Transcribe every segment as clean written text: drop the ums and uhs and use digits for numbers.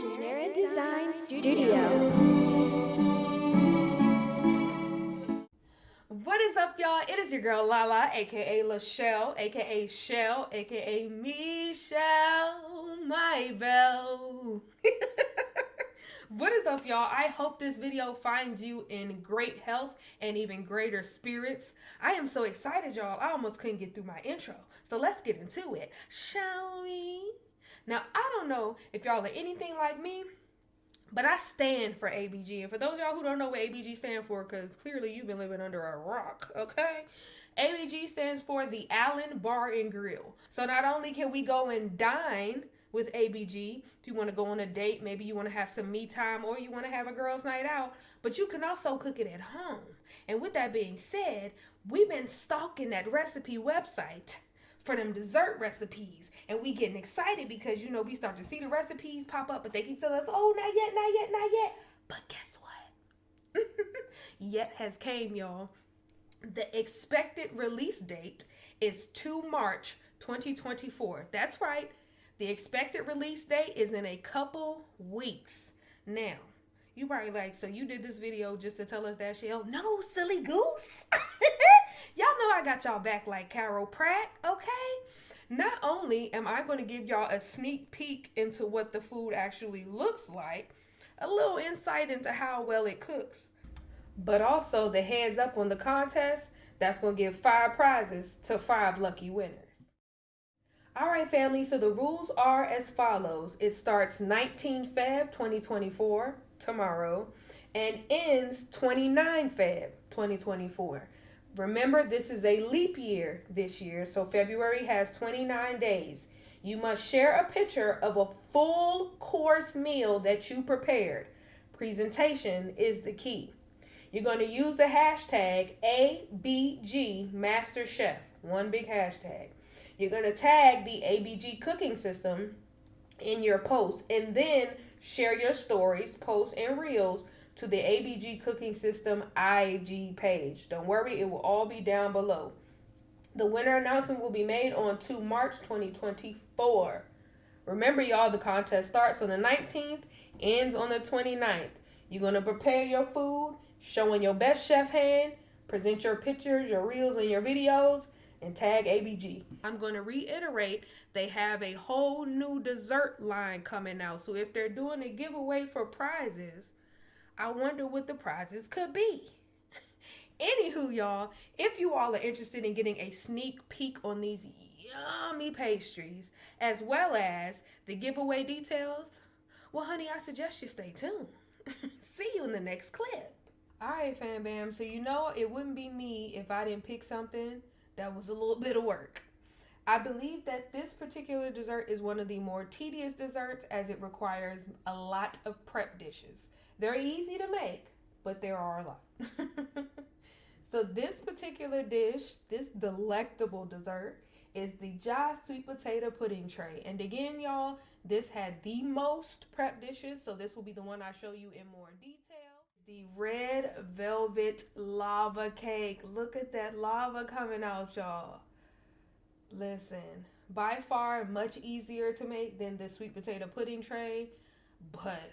Genira Design Studio. What is up, y'all? It is your girl Lala, aka Chelle, aka Chelle, aka Michelle, my belle. What is up, y'all? I hope this video finds you in great health and even greater spirits. I am so excited, y'all. I almost couldn't get through my intro. So let's get into it, shall we? Now, I don't know if y'all are anything like me, but I stand for ABG. And for those of y'all who don't know what ABG stands for, because clearly you've been living under a rock, okay? ABG stands for the Allen Bar and Grill. So not only can we go and dine with ABG, if you want to go on a date, maybe you want to have some me time, or you want to have a girls' night out, but you can also cook it at home. And with that being said, we've been stalking that recipe website for them dessert recipes, and we getting excited because we start to see the recipes pop up, but they keep telling us, oh, not yet, not yet, not yet. But guess what? Yet has came, y'all. The expected release date is 2 March 2024. That's right. The expected release date is in a couple weeks. Now, you probably like, so you did this video just to tell us that, Chelle? No, silly goose. Y'all know I got y'all back like Carol Pratt, okay? Not only am I going to give y'all a sneak peek into what the food actually looks like, a little insight into how well it cooks, but also the heads up on the contest that's going to give 5 prizes to 5 lucky winners. All right, family, so the rules are as follows. It starts 19 Feb 2024, tomorrow, and ends 29 Feb 2024. Remember, this is a leap year this year, so February has 29 days. You must share a picture of a full course meal that you prepared. Presentation is the key. You're going to use the hashtag ABG MasterChef, one big hashtag. You're going to tag the ABG cooking system in your post, and then share your stories, posts, and reels to the ABG Cooking System IG page. Don't worry, it will all be down below. The winner announcement will be made on 2 March 2024. Remember, y'all, the contest starts on the 19th, ends on the 29th. You're going to prepare your food, showing your best chef hand, present your pictures, your reels, and your videos, and tag ABG. I'm going to reiterate, they have a whole new dessert line coming out. So if they're doing a giveaway for prizes, I wonder what the prizes could be. Anywho, y'all, if you all are interested in getting a sneak peek on these yummy pastries, as well as the giveaway details, well, honey, I suggest you stay tuned. See you in the next clip. All right, fam bam. So it wouldn't be me if I didn't pick something that was a little bit of work. I believe that this particular dessert is one of the more tedious desserts, as it requires a lot of prep dishes. They're easy to make, but there are a lot. So this particular dish, this delectable dessert, is the Jai sweet potato pudding tray. And again, y'all, this had the most prep dishes, so this will be the one I show you in more detail. The red velvet lava cake. Look at that lava coming out, y'all. Listen, by far much easier to make than the sweet potato pudding tray, but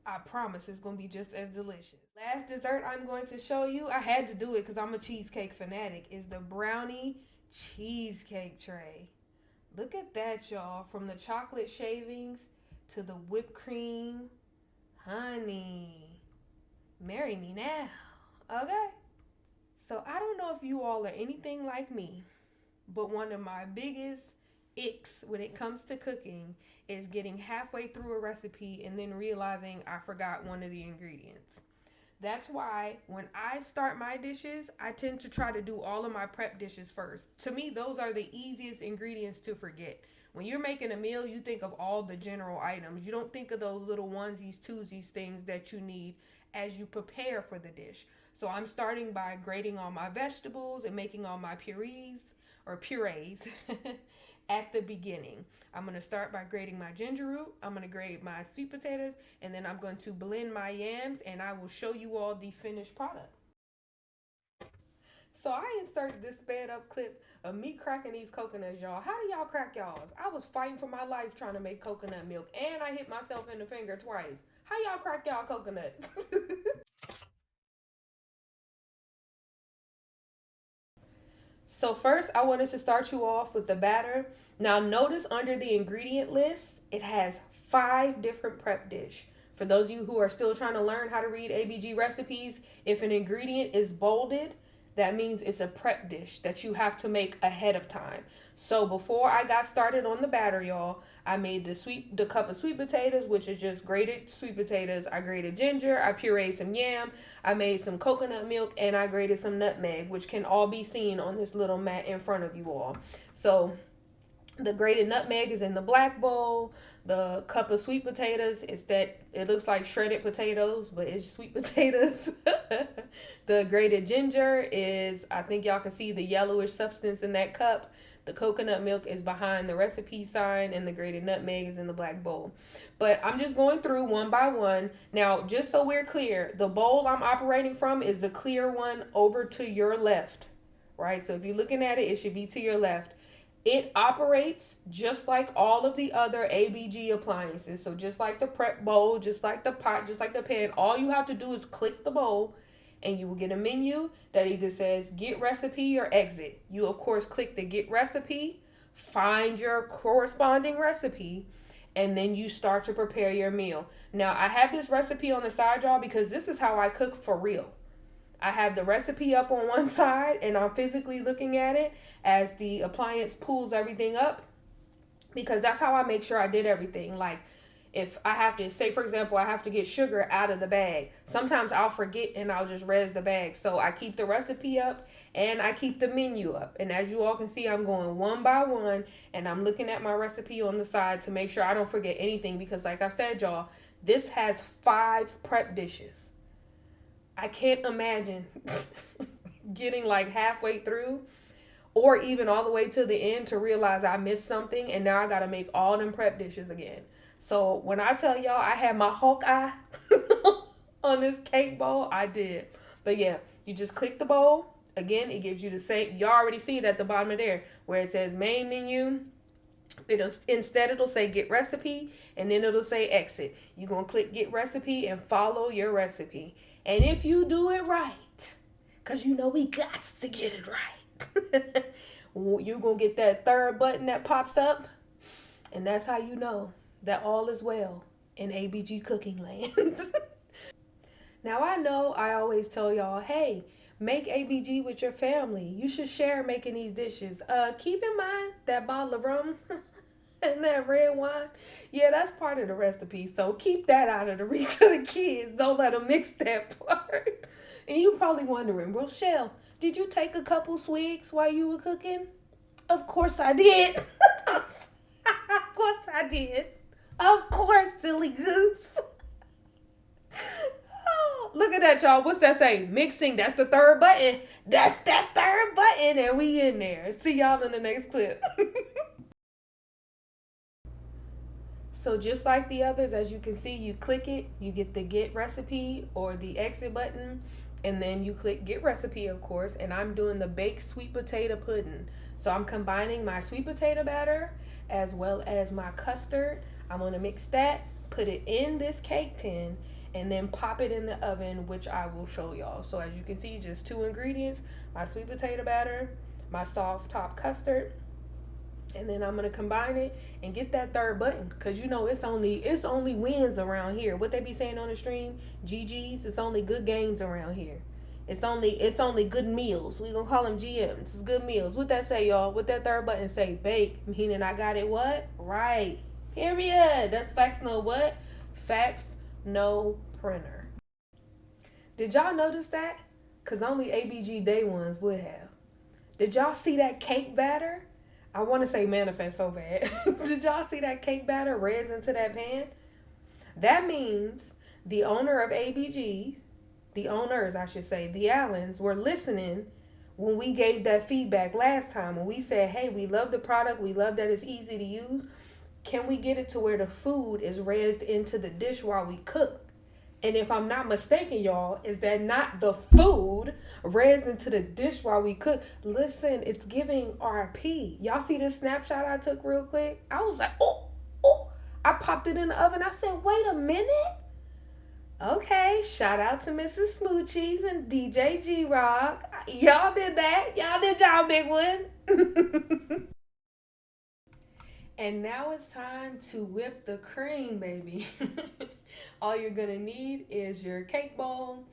I promise it's going to be just as delicious. Last dessert I'm going to show you, I had to do it because I'm a cheesecake fanatic, is the brownie cheesecake tray. Look at that, y'all. From the chocolate shavings to the whipped cream. Honey, marry me now. Okay? So I don't know if you all are anything like me, but one of my biggest icks when it comes to cooking is getting halfway through a recipe and then realizing I forgot one of the ingredients. That's why when I start my dishes, I tend to try to do all of my prep dishes first. To me, those are the easiest ingredients to forget. When you're making a meal, you think of all the general items. You don't think of those little onesies, twosies things that you need as you prepare for the dish. So I'm starting by grating all my vegetables and making all my purees at the beginning. I'm going to start by grating my ginger root. I'm going to grate my sweet potatoes, and then I'm going to blend my yams, and I will show you all the finished product. So I inserted this sped up clip of me cracking these coconuts, y'all. How do y'all crack y'all's? I was fighting for my life trying to make coconut milk, and I hit myself in the finger twice. How y'all crack y'all coconuts? So first, I wanted to start you off with the batter. Now notice under the ingredient list, it has 5 different prep dish. For those of you who are still trying to learn how to read ABG recipes, if an ingredient is bolded, that means it's a prep dish that you have to make ahead of time. So before I got started on the batter, y'all, I made the cup of sweet potatoes, which is just grated sweet potatoes. I grated ginger, I pureed some yam, I made some coconut milk, and I grated some nutmeg, which can all be seen on this little mat in front of you all. So the grated nutmeg is in the black bowl. The cup of sweet potatoes is that it looks like shredded potatoes, but it's sweet potatoes. The grated ginger is, I think y'all can see the yellowish substance in that cup. The coconut milk is behind the recipe sign, and the grated nutmeg is in the black bowl. But I'm just going through one by one. Now, just so we're clear, the bowl I'm operating from is the clear one over to your left, right? So if you're looking at it, it should be to your left. It operates just like all of the other ABG appliances. So just like the prep bowl, just like the pot, just like the pan, all you have to do is click the bowl and you will get a menu that either says get recipe or exit. You of course click the get recipe, find your corresponding recipe, and then you start to prepare your meal. Now I have this recipe on the side, y'all, because this is how I cook for real. I have the recipe up on one side and I'm physically looking at it as the appliance pulls everything up, because that's how I make sure I did everything. Like if I have to say, for example, I have to get sugar out of the bag. Sometimes I'll forget and I'll just res the bag. So I keep the recipe up and I keep the menu up. And as you all can see, I'm going one by one and I'm looking at my recipe on the side to make sure I don't forget anything, because like I said, y'all, this has 5 prep dishes. I can't imagine getting like halfway through or even all the way to the end to realize I missed something and now I got to make all them prep dishes again. So when I tell y'all I had my hawk eye on this cake bowl, I did. But yeah, you just click the bowl. Again, it gives you the same. You already see it at the bottom of there where it says main menu. It'll say get recipe and then it'll say exit. You're going to click get recipe and follow your recipe. And if you do it right, because you know we got to get it right, you're going to get that third button that pops up. And that's how you know that all is well in ABG cooking land. Now, I know I always tell y'all, hey, make ABG with your family. You should share making these dishes. Keep in mind that bottle of rum and that red wine, yeah, that's part of the recipe. So keep that out of the reach of the kids. Don't let them mix that part. And you probably wondering, well, Chelle, did you take a couple swigs while you were cooking? Of course I did. Of course I did. Of course, silly goose. Oh, look at that, y'all. What's that say? Mixing. That's the third button. That's that third button. And we in there. See y'all in the next clip. So just like the others, as you can see, you click it, you get the get recipe or the exit button, and then you click get recipe, of course, and I'm doing the baked sweet potato pudding. So I'm combining my sweet potato batter as well as my custard. I'm going to mix that, put it in this cake tin, and then pop it in the oven, which I will show y'all. So as you can see, just 2 ingredients, my sweet potato batter, my soft top custard, and then I'm gonna combine it and get that third button, because you know it's only wins around here. What they be saying on the stream, GGs, it's only good games around here. It's only good meals. We gonna call them GMs. It's good meals. What that say, y'all? What that third button say? Bake, meaning I got it what? Right. Period. That's facts no what? Facts no printer. Did y'all notice that? Because only ABG day ones would have. Did y'all see that cake batter? I want to say manifest so bad. Did y'all see that cake batter res into that pan? That means the owner of ABG, the owners, I should say, the Allens, were listening when we gave that feedback last time. When we said, hey, we love the product. We love that it's easy to use. Can we get it to where the food is raised into the dish while we cook? And if I'm not mistaken, y'all, is that not the food raised into the dish while we cook? Listen, it's giving RP. Y'all see this snapshot I took real quick? I was like, oh, oh. I popped it in the oven. I said, wait a minute. Okay, shout out to Mrs. Smoochies and DJ G Rock. Y'all did that. Y'all did y'all big one. And now it's time to whip the cream, baby. All you're gonna need is your cake bowl,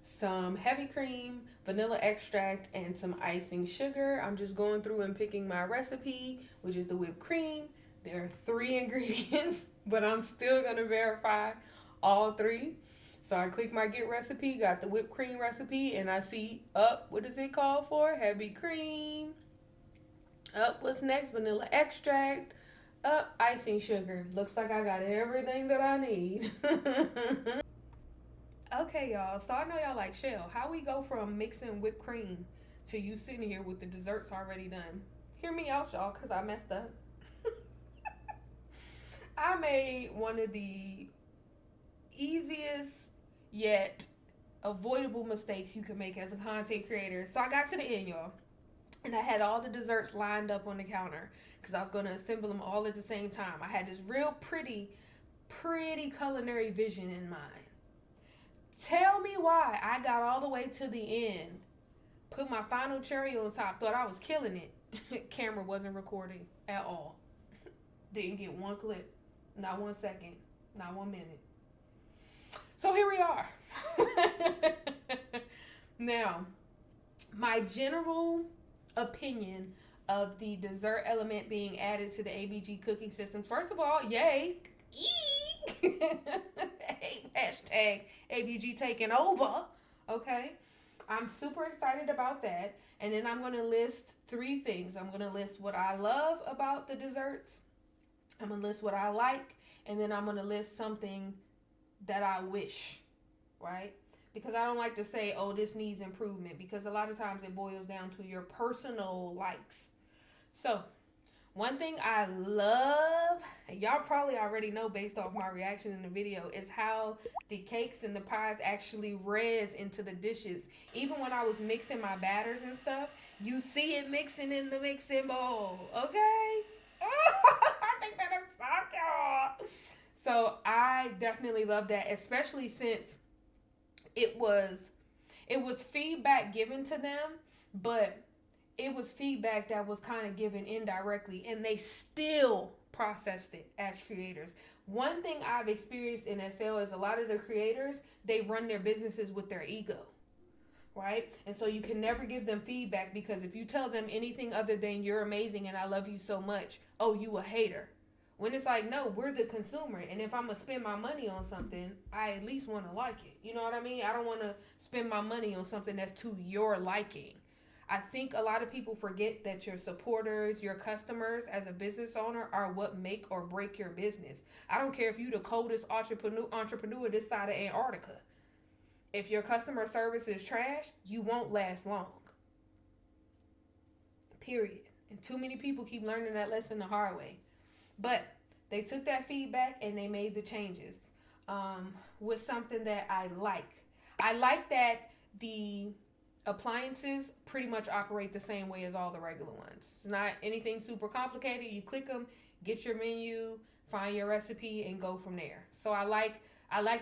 some heavy cream, vanilla extract, and some icing sugar. I'm just going through and picking my recipe, which is the whipped cream. There are 3 ingredients, but I'm still gonna verify all 3. So I click my get recipe, got the whipped cream recipe, and I see up, what is it called for? Heavy cream. Up, what's next? Vanilla extract. Up, icing sugar. Looks like I got everything that I need. Okay, y'all. So I know y'all like Chelle. How we go from mixing whipped cream to you sitting here with the desserts already done? Hear me out, y'all, because I messed up. I made one of the easiest yet avoidable mistakes you can make as a content creator. So I got to the end, y'all, and I had all the desserts lined up on the counter because I was going to assemble them all at the same time. I had this real pretty culinary vision in mind. Tell me why I got all the way to the end, put my final cherry on top, thought I was killing it. Camera wasn't recording at all. Didn't get one clip, not 1 second, not 1 minute. So here we are. Now, my general opinion of the dessert element being added to the ABG cooking system. First of all, yay. Hashtag ABG taking over. Okay. I'm super excited about that. And then I'm going to list 3 things. I'm going to list what I love about the desserts. I'm going to list what I like. And then I'm going to list something that I wish, right? Because I don't like to say, oh, this needs improvement, because a lot of times it boils down to your personal likes. So, one thing I love, and y'all probably already know based off my reaction in the video, is how the cakes and the pies actually res into the dishes. Even when I was mixing my batters and stuff, you see it mixing in the mixing bowl, okay? I think that is so cool. So I definitely love that, especially since it was feedback given to them, but it was feedback that was kind of given indirectly, and they still processed it as creators. One thing I've experienced in SL is a lot of the creators, they run their businesses with their ego, right? And so you can never give them feedback, because if you tell them anything other than you're amazing and I love you so much, oh, you a hater. When it's like, no, we're the consumer. And if I'm going to spend my money on something, I at least want to like it. You know what I mean? I don't want to spend my money on something that's to your liking. I think a lot of people forget that your supporters, your customers as a business owner are what make or break your business. I don't care if you're the coldest entrepreneur this side of Antarctica. If your customer service is trash, you won't last long. Period. And too many people keep learning that lesson the hard way. But they took that feedback and they made the changes with something that I like. I like that the appliances pretty much operate the same way as all the regular ones. It's not anything super complicated. You click them, get your menu, find your recipe, and go from there. So I like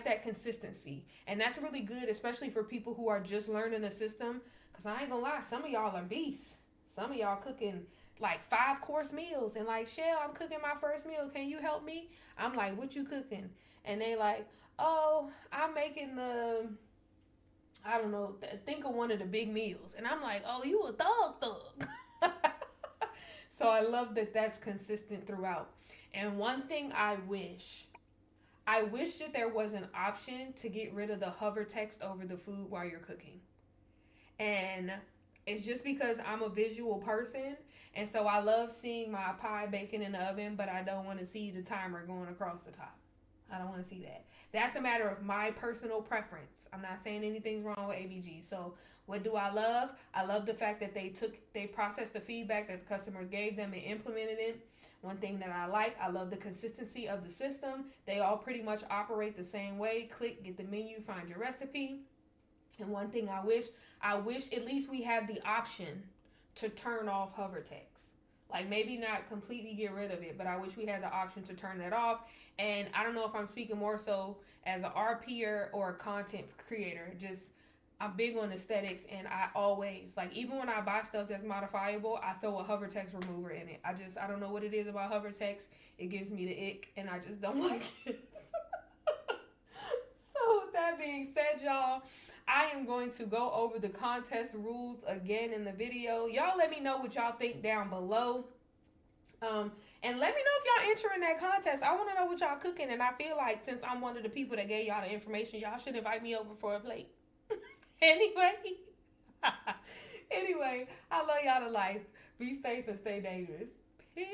that consistency. And that's really good, especially for people who are just learning the system. Because I ain't gonna lie, some of y'all are beasts. Some of y'all cooking like 5-course meals, and like, Chelle, I'm cooking my first meal, can you help me? I'm like, what you cooking? And they like, oh, I'm making I don't know, think of one of the big meals. And I'm like, oh, you a thug. So I love that that's consistent throughout. And one thing I wish that there was an option to get rid of the hover text over the food while you're cooking. And it's just because I'm a visual person, and so I love seeing my pie baking in the oven, but I don't want to see the timer going across the top. I don't want to see that. That's a matter of my personal preference. I'm not saying anything's wrong with ABG. So what do I love? I love the fact that they processed the feedback that the customers gave them and implemented it. One thing that I love the consistency of the system. They all pretty much operate the same way. Click, get the menu, find your recipe. And one thing I wish at least we have the option to turn off hover text. Like maybe not completely get rid of it, but I wish we had the option to turn that off. And I don't know if I'm speaking more so as an RPer or a content creator. Just I'm big on aesthetics, and I always like even when I buy stuff that's modifiable, I throw a hover text remover in it. I don't know what it is about hover text. It gives me the ick, and I just don't like it. So with that being said, y'all, I am going to go over the contest rules again in the video. Y'all let me know what y'all think down below. And let me know if y'all entering that contest. I want to know what y'all cooking, and I feel like since I'm one of the people that gave y'all the information, y'all should invite me over for a plate. Anyway, anyway, I love y'all to life. Be safe and stay dangerous. Peace.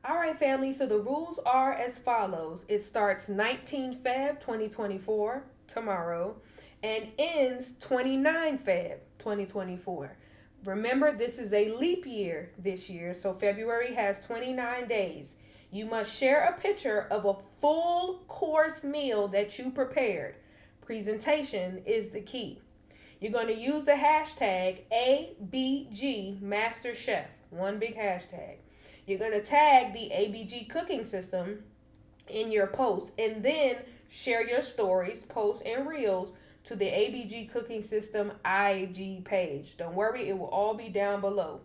All right, family. So the rules are as follows. It starts 19 Feb 2024, tomorrow, and ends 29 Feb 2024. Remember, this is a leap year this year, so February has 29 days. You must share a picture of a full course meal that you prepared. Presentation is the key. You're going to use the hashtag ABG MasterChef, one big hashtag. You're going to tag the ABG cooking system in your post, and then share your stories, posts, and reels to the ABG cooking system IG page. Don't worry, it will all be down below.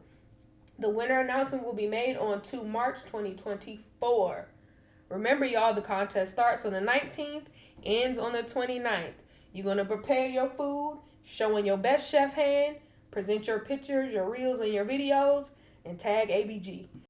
The winner announcement will be made on 2 March 2024. Remember, y'all, the contest starts on the 19th, ends on the 29th. You're going to prepare your food, showing your best chef hand, present your pictures, your reels, and your videos, and tag ABG.